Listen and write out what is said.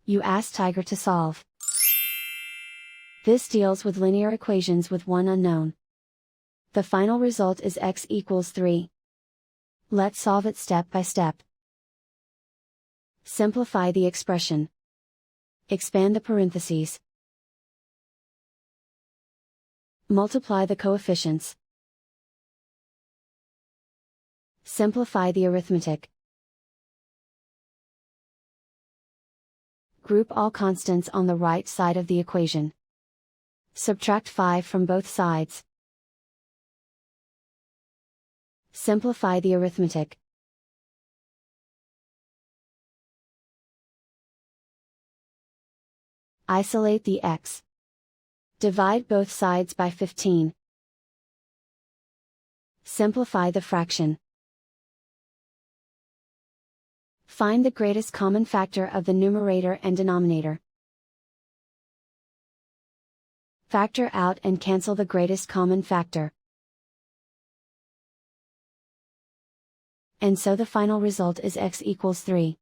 You ask Tiger to solve. This deals with linear equations with one unknown. The final result is x equals 3. Let's solve it step by step. Simplify the expression. Expand the parentheses. Multiply the coefficients. Simplify the arithmetic. Group all constants on the right side of the equation. Subtract 5 from both sides. Simplify the arithmetic. Isolate the x. Divide both sides by 15. Simplify the fraction. Find the greatest common factor of the numerator and denominator. Factor out and cancel the greatest common factor. And so the final result is x equals 3.